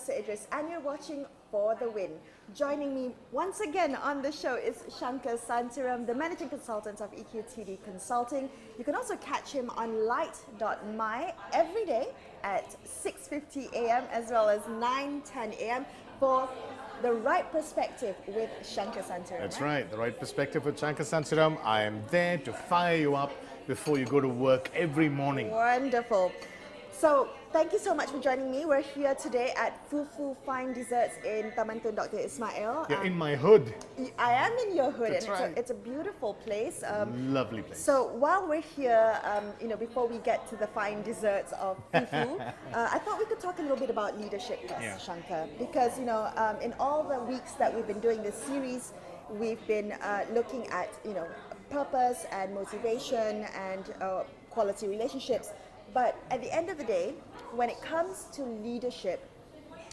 Melisa Idris, and you're watching For the Win. Joining me once again on the show is Shankar Santiram, the Managing Consultant of EQTD Consulting. You can also catch him on light.my every day at 6:50 a.m. as well as 9:10 a.m. for The Right Perspective with Shankar Santiram. That's right, The Right Perspective with Shankar Santiram. I am there to fire you up before you go to work every morning. Wonderful. So, thank you so much for joining me. We're here today at Fufu Fine Desserts in Taman Tun Dr. Ismail. You're in my hood. I am in your hood, That's and right. it's a beautiful place. Lovely place. So while we're here, before we get to the fine desserts of Fufu, I thought we could talk a little bit about leadership first, Shankar, because in all the weeks that we've been doing this series, we've been looking at purpose and motivation and quality relationships. But at the end of the day, when it comes to leadership,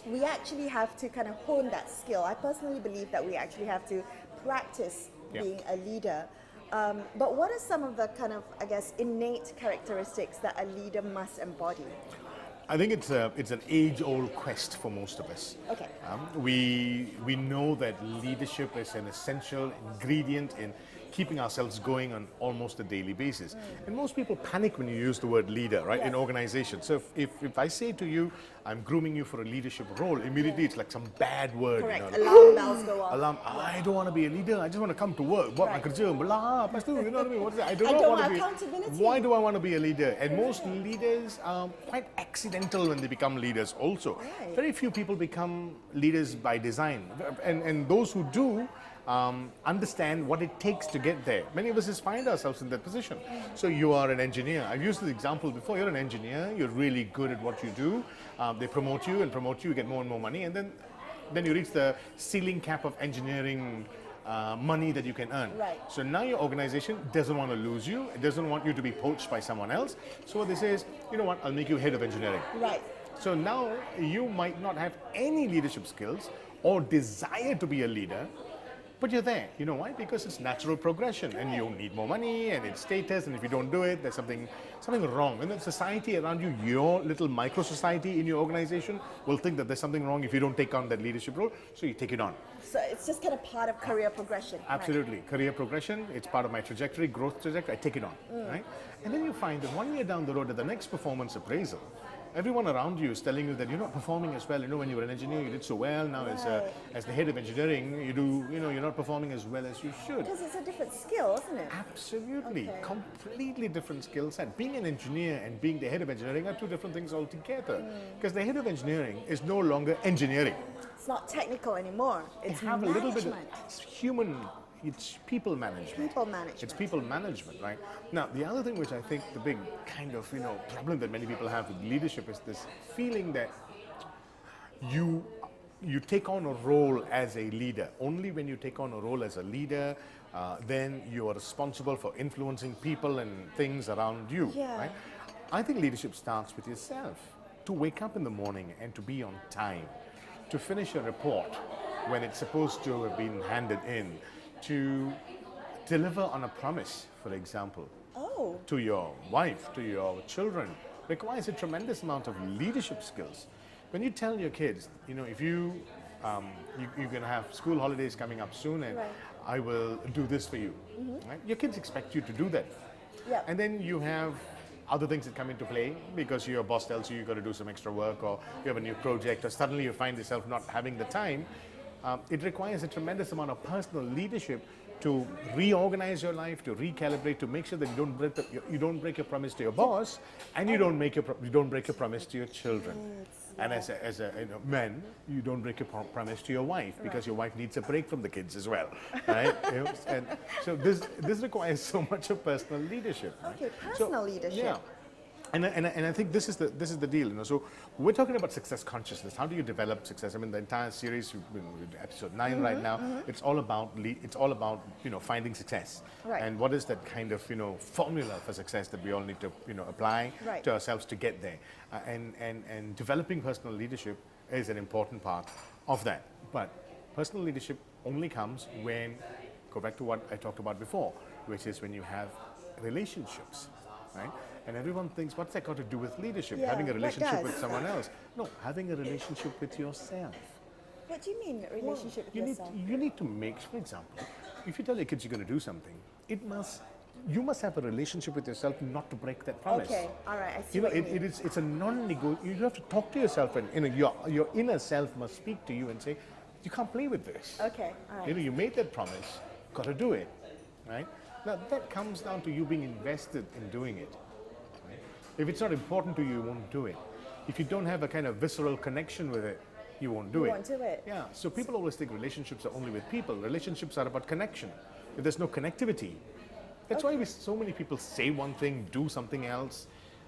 we actually have to kind of hone that skill. I personally believe that we actually have to practice being a leader. But what are some of the kind of, innate characteristics that a leader must embody? I think it's an age-old quest for most of us. Okay. We know that leadership is an essential ingredient in keeping ourselves going on almost a daily basis. And most people panic when you use the word leader, right, in organizations. So if I say to you, I'm grooming you for a leadership role, immediately it's like some bad word. Correct. Alarm bells go off. Alarm. I don't want to be a leader. I just want to come to work. Buat my kerja, blah, lepas tu, you know what I mean? What is it? I don't want want to be. accountability. Why do I want to be a leader? And most leaders are quite accidental when they become leaders also. Right. Very few people become leaders by design. And those who do, understand what it takes to get there. Many of us just find ourselves in that position. So you are an engineer. I've used the example before. You're an engineer. You're really good at what you do. They promote you, you get more and more money, and then you reach the ceiling cap of engineering money that you can earn. Right. So now your organization doesn't want to lose you. It doesn't want you to be poached by someone else. So what they say is, you know what? I'll make you head of engineering. Right. So now you might not have any leadership skills or desire to be a leader, but you're there. You know why? Because it's natural progression, and you need more money, and it's status, and if you don't do it, there's something wrong. And the society around you, your little micro society in your organization, will think that there's something wrong if you don't take on that leadership role, so you take it on. So it's just kind of part of career progression. Absolutely. Right? Career progression, it's part of my trajectory, growth trajectory, I take it on. Right? And then you find that 1 year down the road, at the next performance appraisal, everyone around you is telling you that you're not performing as well. When you were an engineer, you did so well. Now, as the head of engineering, you're not performing as well as you should. Because it's a different skill, isn't it? Absolutely. Okay. Completely different skill set. Being an engineer and being the head of engineering are two different things altogether. Because the head of engineering is no longer engineering. It's not technical anymore. It's have management. A little bit of, it's human. It's people management. People management. It's people management, right? Now, the other thing which I think the big kind of, problem that many people have with leadership is this feeling that you take on a role as a leader. Only when you take on a role as a leader, then you are responsible for influencing people and things around you, right? I think leadership starts with yourself. To wake up in the morning and to be on time, to finish a report when it's supposed to have been handed in, to deliver on a promise, for example, to your wife, to your children, requires a tremendous amount of leadership skills. When you tell your kids, if you're going to have school holidays coming up soon, and I will do this for you, right? Your kids expect you to do that. Yeah. And then you have other things that come into play because your boss tells you you've got to do some extra work, or you have a new project, or suddenly you find yourself not having the time. It requires a tremendous amount of personal leadership to reorganize your life, to recalibrate, to make sure that you don't break your promise to your boss, and you don't break your promise to your children. And as a man, you don't break your promise to your wife, because your wife needs a break from the kids as well, right? And so this requires so much of personal leadership. Right? Okay, personal leadership. Yeah. And I think this is the deal. So we're talking about success consciousness. How do you develop success? I mean, the entire series, episode 9 right now, it's all about finding success. Right. And what is that kind of formula for success that we all need to apply to ourselves to get there. And developing personal leadership is an important part of that. But personal leadership only comes when, go back to what I talked about before, which is when you have relationships, right? And everyone thinks, what's that got to do with leadership? Yeah, Having a what relationship with does? someone else. No, having a relationship with yourself. What do you mean, relationship you with yourself? you need to make, for example, if you tell your kids you're going to do something, you must have a relationship with yourself not to break that promise. Okay, all right, I see You know, what you mean. it's a non-negotiable. You have to talk to yourself, and your inner self must speak to you and say, you can't play with this. Okay, all right. You know, you made that promise, got to do it, right? Now that comes down to you being invested in doing it. Right? If it's not important to you, you won't do it. If you don't have a kind of visceral connection with it, you won't do it. You won't do it. Yeah. So people always think relationships are only with people. Relationships are about connection. If there's no connectivity, that's why so many people say one thing, do something else.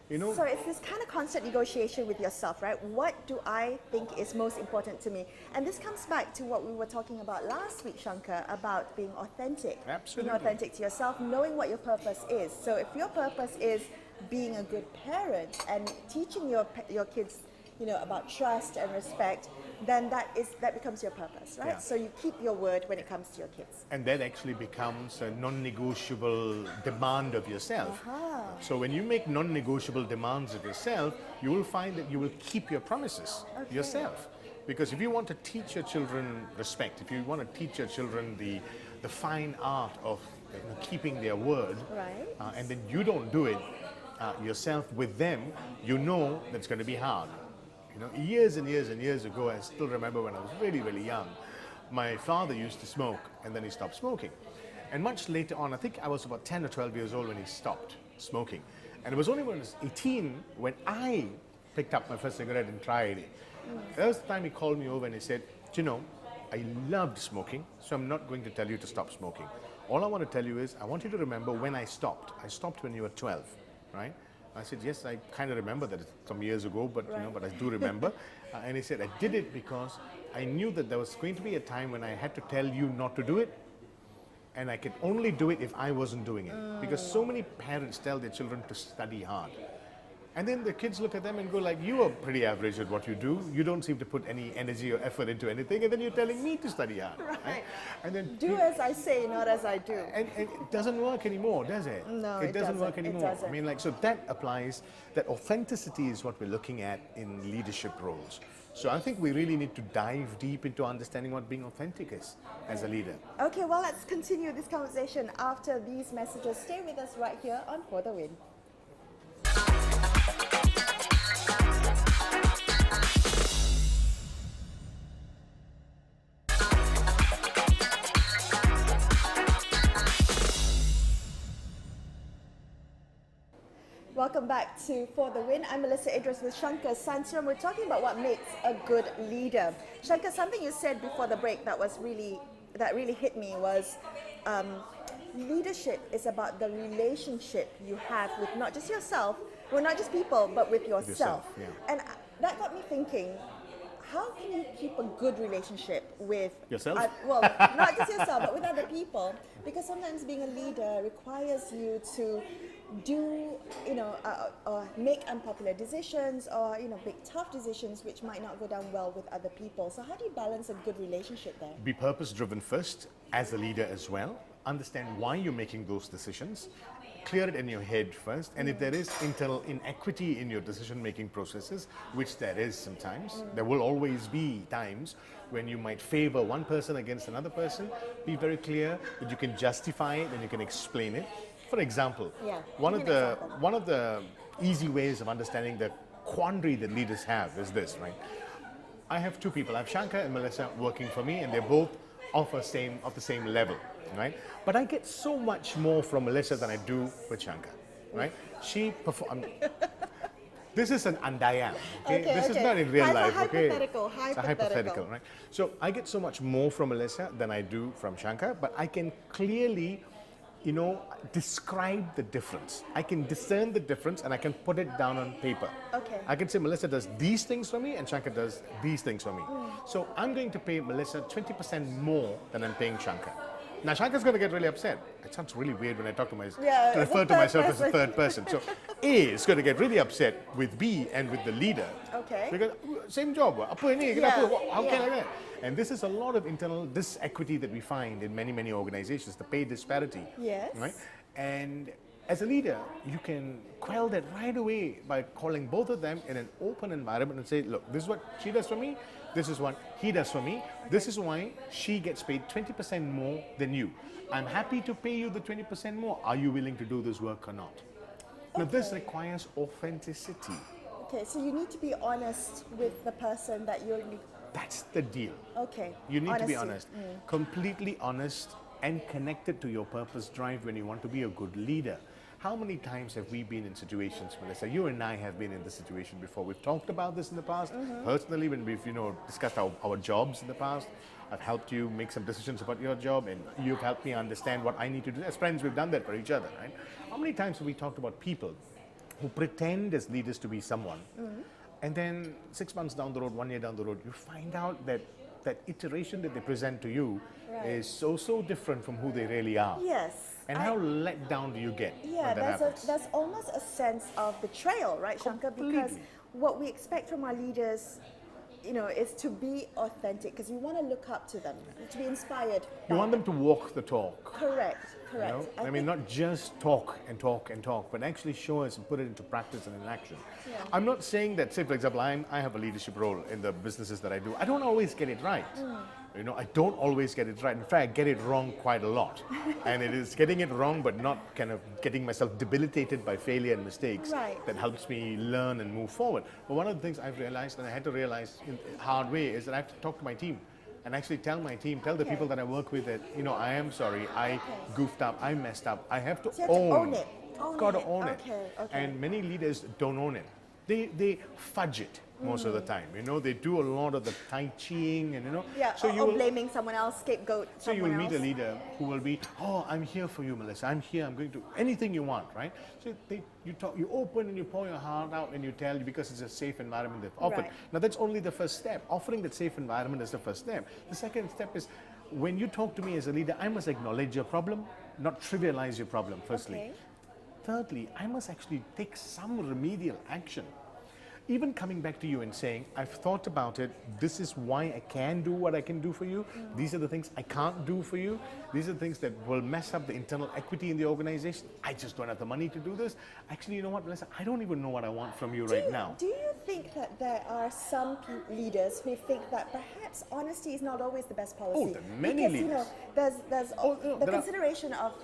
You know. So it's this kind of constant negotiation with yourself, right? What do I think is most important to me? And this comes back to what we were talking about last week, Shankar, about being authentic. Absolutely. Being authentic to yourself, knowing what your purpose is. So if your purpose is being a good parent and teaching your kids, you know, about trust and respect, then that becomes your purpose, right? Yeah. So you keep your word when it comes to your kids. And that actually becomes a non-negotiable demand of yourself. So when you make non-negotiable demands of yourself, you will find that you will keep your promises yourself. Because if you want to teach your children respect, if you want to teach your children the fine art of keeping their word, Right. and then you don't do it yourself with them, you know that's going to be hard. You know, years and years and years ago, I still remember when I was really, really young, my father used to smoke and then he stopped smoking. And much later on, I think I was about 10 or 12 years old when he stopped smoking. And it was only when I was 18 when I picked up my first cigarette and tried it. That was the time he called me over and he said, you know, I loved smoking, so I'm not going to tell you to stop smoking. All I want to tell you is, I want you to remember when I stopped. I stopped when you were 12, right? I said, yes, I kind of remember that some years ago, but you know, but I do remember. And he said, I did it because I knew that there was going to be a time when I had to tell you not to do it, and I could only do it if I wasn't doing it. Because so many parents tell their children to study hard. And then the kids look at them and go like, you are pretty average at what you do. You don't seem to put any energy or effort into anything. And then you're telling me to study hard. Right. And then Do as I say, not as I do. and it doesn't work anymore, does it? No, it doesn't work It anymore. doesn't. I mean, like, so that applies, that authenticity is what we're looking at in leadership roles. So I think we really need to dive deep into understanding what being authentic is as a leader. Okay, well, let's continue this conversation after these messages. Stay with us right here on For the Win. Welcome back to For the Win. I'm Melisa Idris with Shankar Santiram. We're talking about what makes a good leader. Shankar, something you said before the break that really hit me was leadership is about the relationship you have with not just yourself, well, not just people, but with yourself. Yeah. And that got me thinking, how can you keep a good relationship with Yourself? Well, not just yourself, but with other people? Because sometimes being a leader requires you to do, make unpopular decisions or, make tough decisions which might not go down well with other people. So how do you balance a good relationship there? Be purpose-driven first as a leader as well. Understand why you're making those decisions. Clear it in your head first. And if there is internal inequity in your decision-making processes, which there is sometimes, there will always be times when you might favor one person against another person, be very clear that you can justify it and you can explain it. For example, one of the easy ways of understanding the quandary that leaders have is this, right? I have two people. I have Shankar and Melisa working for me, and they're both of the same level, right? But I get so much more from Melisa than I do with Shankar, right? She performs. This is an undayam, okay? This is not in real life, okay? It's a hypothetical, right? So I get so much more from Melisa than I do from Shankar, but I can clearly, describe the difference. I can discern the difference and I can put it down on paper. Okay. I can say Melisa does these things for me and Shankar does these things for me. So I'm going to pay Melisa 20% more than I'm paying Shankar. Now Shankar's going to get really upset. It sounds really weird when I talk to to refer to myself as a third person. So A is going to get really upset with B and with the leader. Okay. Because same job. How can I like that? And this is a lot of internal disequity that we find in many, many organizations, the pay disparity. Yes. Right? And as a leader, you can quell that right away by calling both of them in an open environment and say, look, this is what she does for me, this is what he does for me, this is why she gets paid 20% more than you. I'm happy to pay you the 20% more. Are you willing to do this work or not? Now, this requires authenticity. Okay, so you need to be honest with the person that you're... That's the deal. Okay. You need to be honest, completely honest and connected to your purpose drive when you want to be a good leader. How many times have we been in situations, Melisa? You and I have been in this situation before. We've talked about this in the past. Personally, when we've discussed our jobs in the past, I've helped you make some decisions about your job, and you've helped me understand what I need to do. As friends, we've done that for each other, right? How many times have we talked about people who pretend as leaders to be someone, and then 6 months down the road, 1 year down the road, you find out that that iteration that they present to you is so different from who they really are. Yes. And how let down do you get when that happens? There's almost a sense of betrayal, right, Shankar? Because what we expect from our leaders, is to be authentic, because we want to look up to them, to be inspired. You want them to walk the talk. Correct. I mean, not just talk and talk and talk, but actually show us and put it into practice and in action. Yeah. I'm not saying that, say, for example, I have a leadership role in the businesses that I do. I don't always get it right. I don't always get it right. In fact, I get it wrong quite a lot. And it is getting it wrong, but not kind of getting myself debilitated by failure and mistakes that helps me learn and move forward. But one of the things I've realized, and I had to realize in a hard way, is that I have to talk to my team and actually tell my team, tell the people that I work with that, I am sorry, I goofed up, I messed up. I have to own it. Got to own it. And many leaders don't own it. They fudge it most of the time. They do a lot of the tai chiing and So or blaming someone else, scapegoat. So you will meet a leader who will be, I'm here for you, Melisa. I'm here. I'm going to anything you want, right? So you talk, you open and you pour your heart out and you tell, because it's a safe environment they've offered. Now that's only the first step. Offering that safe environment is the first step. The second step is, when you talk to me as a leader, I must acknowledge your problem, not trivialize your problem. Firstly. Thirdly, I must actually take some remedial action. Even coming back to you and saying, I've thought about it, this is why I can do what I can do for you, these are the things I can't do for you, these are the things that will mess up the internal equity in the organization, I just don't have the money to do this. Actually, you know what, Melisa, I don't even know what I want from you right now. Do you think that there are some leaders who think that perhaps honesty is not always the best policy? Oh, there are many leaders. There's the consideration of,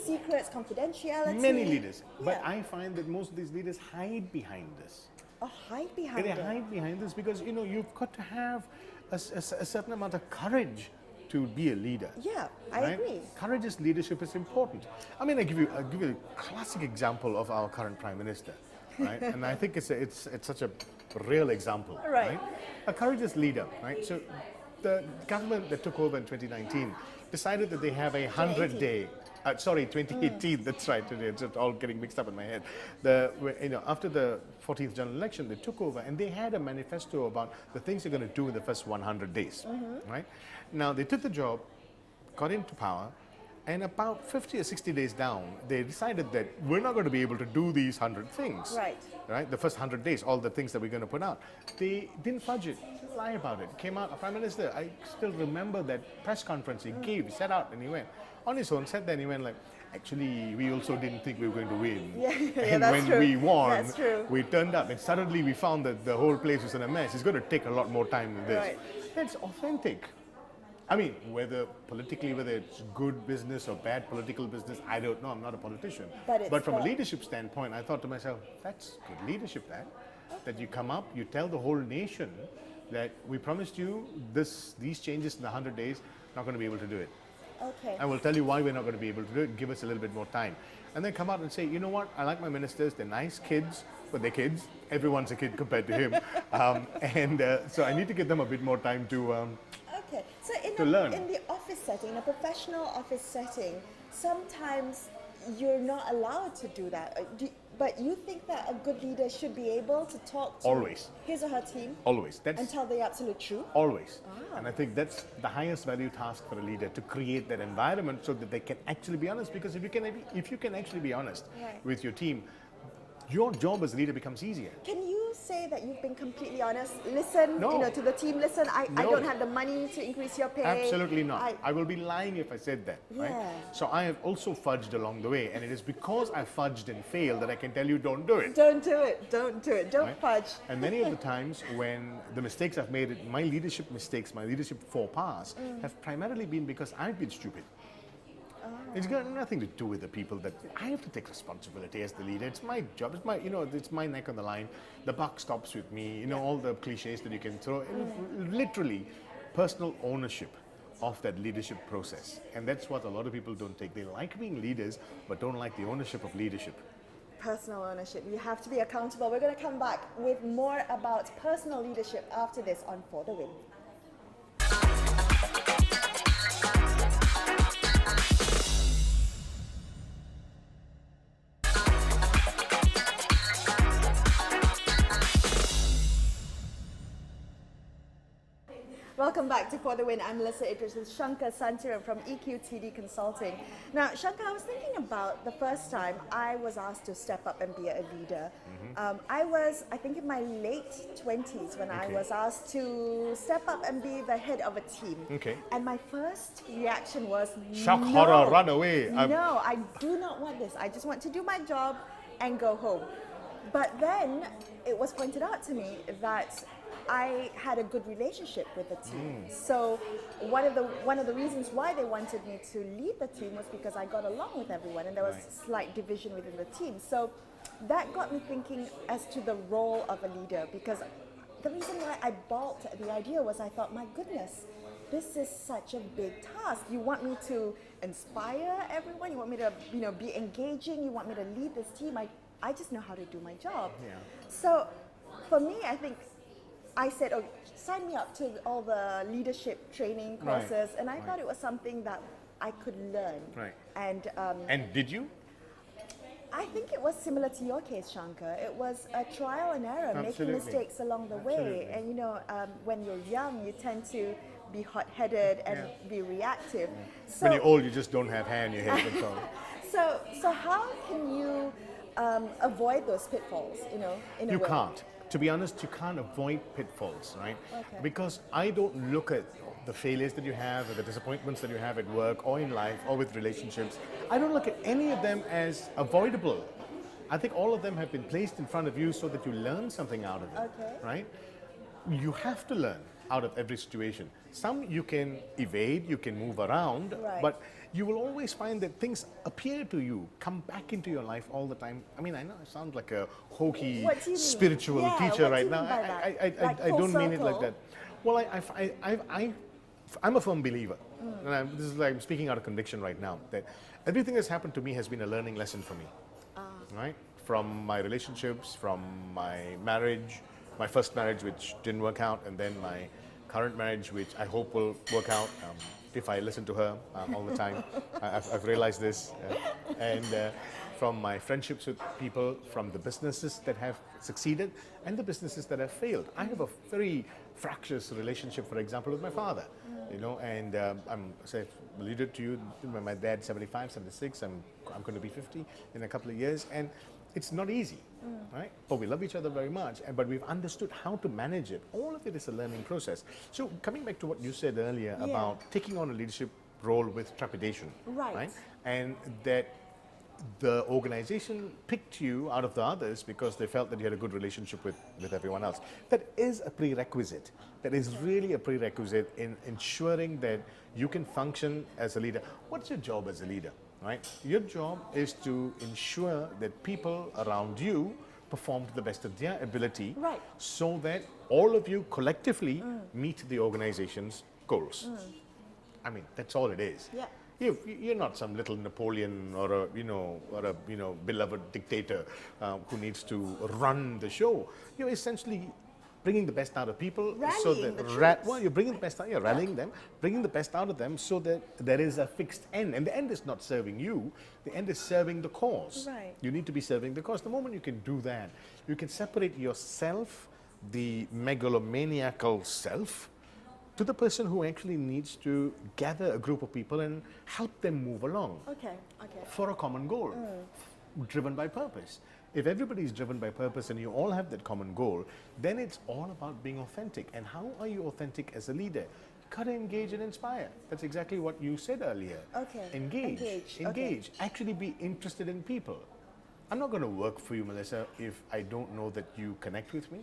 secrets, confidentiality. Many leaders. But I find that most of these leaders hide behind this. Hide behind it. They hide behind this because, you've got to have a certain amount of courage to be a leader. Yeah, I agree. Courageous leadership is important. I mean, I'll give you a classic example of our current Prime Minister, right? And I think it's such a real example, right? A courageous leader, right? So the government that took over in 2019 decided that they have a 100-day... 2018, that's right, it's all getting mixed up in my head. After the 14th general election, they took over and they had a manifesto about the things they're going to do in the first 100 days, right? Now, they took the job, got into power, and about 50 or 60 days down, they decided that we're not going to be able to do these 100 things. Right? The first 100 days, all the things that we're going to put out. They didn't fudge it, didn't lie about it. Came out, Prime Minister, I still remember that press conference he gave, he sat out and he went. On his own, said then he went like, actually, we also didn't think we were going to win. And when we won, we turned up and suddenly we found that the whole place was in a mess. It's going to take a lot more time than this. That's authentic. I mean, whether it's good business or bad political business, I don't know. I'm not a politician. But from a leadership standpoint, I thought to myself, that's good leadership, that you come up, you tell the whole nation that we promised you these changes in the 100 days, not going to be able to do it. I will tell you why we're not going to be able to do it. Give us a little bit more time. And then come out and say, you know what? I like my ministers. They're nice kids, but they're kids. Everyone's a kid compared to him. So I need to give them a bit more time to learn. In the office setting, in a professional office setting, sometimes you're not allowed to do that. But you think that a good leader should be able to talk to his or her team? Always. And tell the absolute truth? Always. And I think that's the highest value task for a leader, to create that environment so that they can actually be honest. Because if you can actually be honest with your team, your job as a leader becomes easier. Can you say that you've been completely honest? Listen, No. to the team. Listen, I No. don't have the money to increase your pay. Absolutely not. I will be lying if I said that. Right? Yeah. So I have also fudged along the way, and it is because I fudged and failed that I can tell you don't do it. Don't do it. Don't do it. Don't Right? fudge. And many of the times when the mistakes I've made, my leadership mistakes, my leadership faux pas, have primarily been because I've been stupid. It's got nothing to do with the people that I have to take responsibility as the leader. It's my job. It's my, it's my neck on the line. The buck stops with me. All the cliches that you can throw. Literally, personal ownership of that leadership process. And that's what a lot of people don't take. They like being leaders, but don't like the ownership of leadership. Personal ownership. You have to be accountable. We're going to come back with more about personal leadership after this on For the Win. Welcome back to For the Win. I'm Melisa Idris with Shankar Santiram from EQTD Consulting. Now, Shankar, I was thinking about the first time I was asked to step up and be a leader. I was, I think, in my late 20s when I was asked to step up and be the head of a team. Okay. And my first reaction was, Shock, no, horror, run away. No, I do not want this. I just want to do my job and go home. But then it was pointed out to me that I had a good relationship with the team. So one of the reasons why they wanted me to lead the team was because I got along with everyone, and there was slight division within the team. So that got me thinking as to the role of a leader, because the reason why I balked at the idea was I thought, my goodness, this is such a big task. You want me to inspire everyone, you want me to be engaging, you want me to lead this team. I just know how to do my job. Yeah. So for me, I think I said, oh, sign me up to all the leadership training courses, and I thought it was something that I could learn. Right. And did you? I think it was similar to your case, Shankar. It was a trial and error, Absolutely. making mistakes along the way. And when you're young, you tend to be hot-headed and be reactive. So, When you're old, you just don't have hair in your head. That's all. so how can you avoid those pitfalls? In a You way? can't. To be honest, you can't avoid pitfalls, right? Okay. Because I don't look at the failures that you have or the disappointments that you have at work or in life or with relationships. I don't look at any of them as avoidable. I think all of them have been placed in front of you so that you learn something out of it, right? You have to learn out of every situation. Some you can evade, you can move around, but you will always find that things appear to you, come back into your life all the time. I mean, I know I sound like a hokey spiritual teacher right now. I don't mean it like that. Well, I'm a firm believer, and this is like I'm speaking out of conviction right now, that everything that's happened to me has been a learning lesson for me, right? From my relationships, from my marriage, my first marriage which didn't work out, and then my current marriage which I hope will work out if I listen to her all the time. I've realized this. And from my friendships with people, from the businesses that have succeeded and the businesses that have failed. I have a very fractious relationship, for example, with my father. And I'm alluded to you, my dad's 75, 76, I'm going to be 50 in a couple of years, and it's not easy, right? But we love each other very much, but we've understood how to manage it. All of it is a learning process. So coming back to what you said earlier about taking on a leadership role with trepidation, right? And that the organization picked you out of the others because they felt that you had a good relationship with everyone else. That is a prerequisite. That is really a prerequisite in ensuring that you can function as a leader. What's your job as a leader, right? Your job is to ensure that people around you perform to the best of their ability, so that all of you collectively meet the organization's goals. I mean, that's all it is. You're not some little Napoleon or a beloved dictator who needs to run the show. You're essentially bringing the best out of people, so that you're bringing the best out. You're rallying them, bringing the best out of them, so that there is a fixed end. And the end is not serving you; the end is serving the cause. You need to be serving the cause. The moment you can do that, you can separate yourself, the megalomaniacal self, to the person who actually needs to gather a group of people and help them move along for a common goal. driven by purpose. If everybody is driven by purpose and you all have that common goal, then it's all about being authentic. And how are you authentic as a leader? Gotta engage and inspire. That's exactly what you said earlier. Okay. Engage. Okay. Actually be interested in people. I'm not going to work for you, Melisa, if I don't know that you connect with me.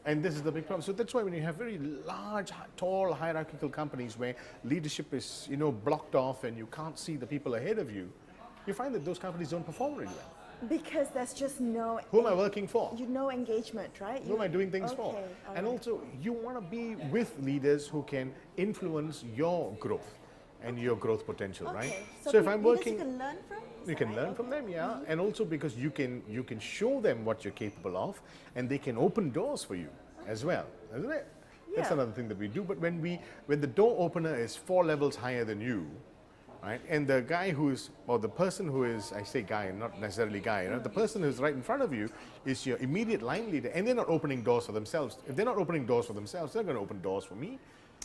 And this is the big problem. So that's why when you have very large, tall, hierarchical companies where leadership is, blocked off and you can't see the people ahead of you, you find that those companies don't perform really well. Because there's just no... Who am I working for? No engagement, right? Who am I doing things for? And also, you want to be with leaders who can influence your growth and your growth potential, right? So if I'm working... You can learn from? You can learn from them, yeah. And also because you can show them what you're capable of, and they can open doors for you as well, isn't it? That's another thing that we do. But when the door opener is 4 levels higher than you, right? And the guy the person who is, I say guy, not necessarily guy, the person who's right in front of you is your immediate line leader, and they're not opening doors for themselves. If they're not opening doors for themselves, they're going to open doors for me.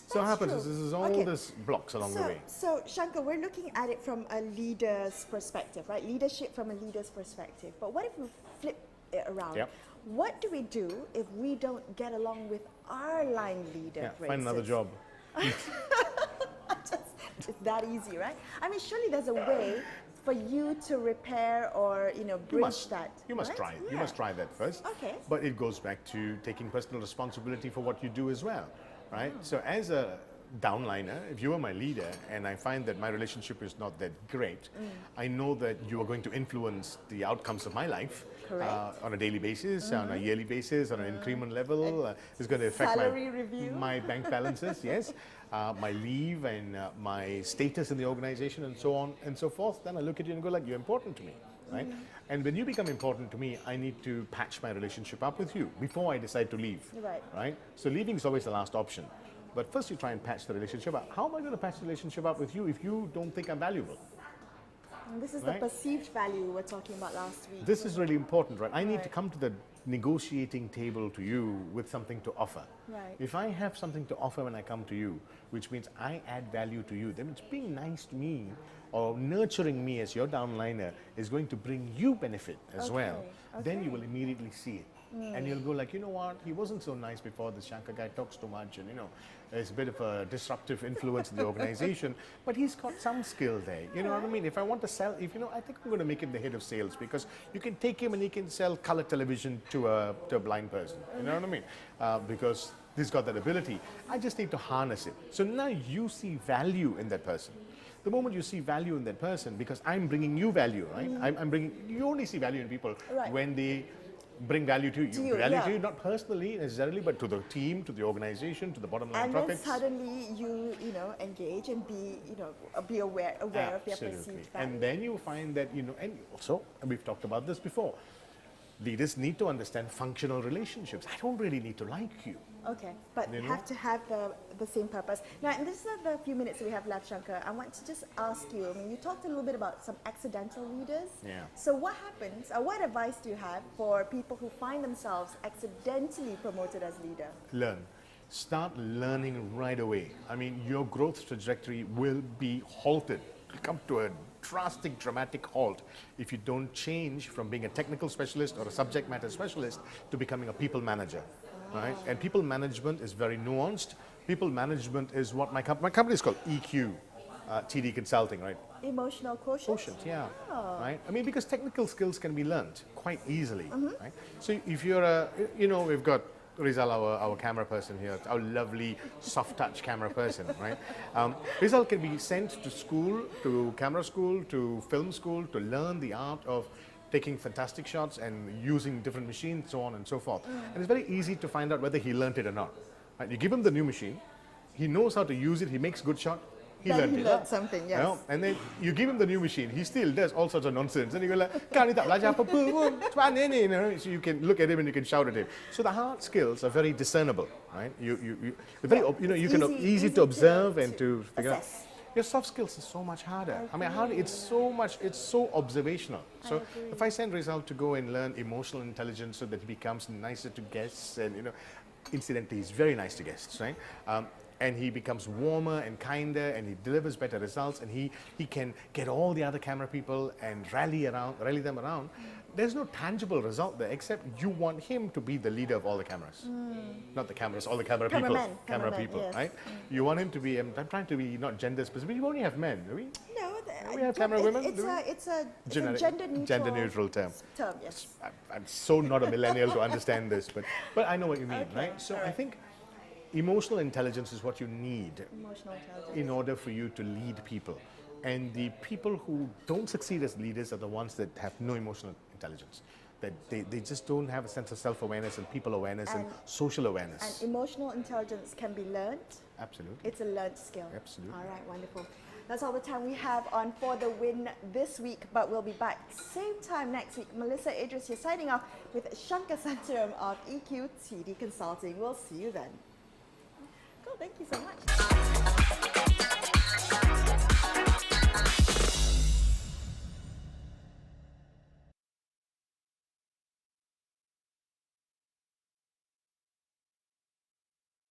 So what happens is this is all this blocks along the way. So Shankar, we're looking at it from a leader's perspective, right? Leadership from a leader's perspective. But what if we flip it around? Yep. What do we do if we don't get along with our line leader? Yeah, find another job. It's that easy, right? I mean, surely there's a way for you to repair or bridge that. You must try it. You must try that first. Okay. But it goes back to taking personal responsibility for what you do as well, right? So as a downliner, if you are my leader and I find that my relationship is not that great, I know that you are going to influence the outcomes of my life on a daily basis, on a yearly basis, on an increment level. It's going to affect my bank balances, yes, my leave and my status in the organization and so on and so forth. Then I look at you and go like, you're important to me, right? And when you become important to me, I need to patch my relationship up with you before I decide to leave, right? So leaving is always the last option. But first you try and patch the relationship up. How am I going to patch the relationship up with you if you don't think I'm valuable? And this is the perceived value we were talking about last week. This is really important, right? I need to come to the negotiating table to you with something to offer. Right. If I have something to offer when I come to you, which means I add value to you, then it's being nice to me or nurturing me as your downliner is going to bring you benefit as well. Then you will immediately see it. And you'll go like, you know what, he wasn't so nice before, this Shankar guy talks too much and there's a bit of a disruptive influence in the organization, but he's got some skill there, you know what I mean? If I want to sell, I think I'm going to make him the head of sales because you can take him and he can sell color television to a blind person, you know what I mean? Because he's got that ability. I just need to harness it. So now you see value in that person. The moment you see value in that person, because I'm bringing you value, right? You only see value in people when they bring value to you. To you, not personally necessarily, but to the team, to the organization, to the bottom line profits. And then suddenly you engage and be aware of their perceived value. And then you find that and also we've talked about this before. Leaders need to understand functional relationships. I don't really need to like you. Okay, but you have to have the same purpose. Now, and this is the few minutes we have left, Shankar. I want to just ask you, you talked a little bit about some accidental leaders. Yeah. So what happens, or what advice do you have for people who find themselves accidentally promoted as leader? Learn. Start learning right away. Your growth trajectory will be halted. It'll come to a dramatic halt if you don't change from being a technical specialist or a subject matter specialist to becoming a people manager, right? And people management is very nuanced. People management is what my company is called EQ, TD Consulting, right? Emotional quotient? Yeah. Right? Because technical skills can be learned quite easily, right? So if you're we've got Rizal, our camera person here, our lovely soft touch camera person, right? Rizal can be sent to school, to camera school, to film school to learn the art of taking fantastic shots and using different machines, so on and so forth. And it's very easy to find out whether he learned it or not. Right? You give him the new machine, he knows how to use it, he makes good shot, he learned something, yes. And then you give him the new machine, he still does all sorts of nonsense. And you go like, "Kau ni tak belajar apa-apa." So you can look at him and you can shout at him. So the hard skills are very discernible, right? You can easy to observe and to figure out. Your soft skills are so much harder. It's so observational. So if I send Rizal to go and learn emotional intelligence so that he becomes nicer to guests, and incidentally, he's very nice to guests, right? and he becomes warmer and kinder, and he delivers better results, and he can get all the other camera people and rally them around. There's no tangible result there, except you want him to be the leader of all the cameras. Not the cameras, all the camera people. Camera people, yes. right? You want him to be, I'm trying to be not gender specific, we only have men, do we? No, We have camera women? It's a Generic- gender neutral term. Yes. I'm so not a millennial to understand this, but I know what you mean, Okay, right? So all I right. think emotional intelligence is what you need Emotional intelligence. in order for you to lead people. And the people who don't succeed as leaders are the ones that have no emotional intelligence. That they just don't have a sense of self-awareness and people awareness and social awareness. And emotional intelligence can be learned. Absolutely. It's a learned skill. Absolutely. All right, wonderful. That's all the time we have on For the Win this week, but we'll be back same time next week. Melisa Idris here signing off with Shankar Santaram of EQ TD Consulting. We'll see you then. Cool, thank you so much.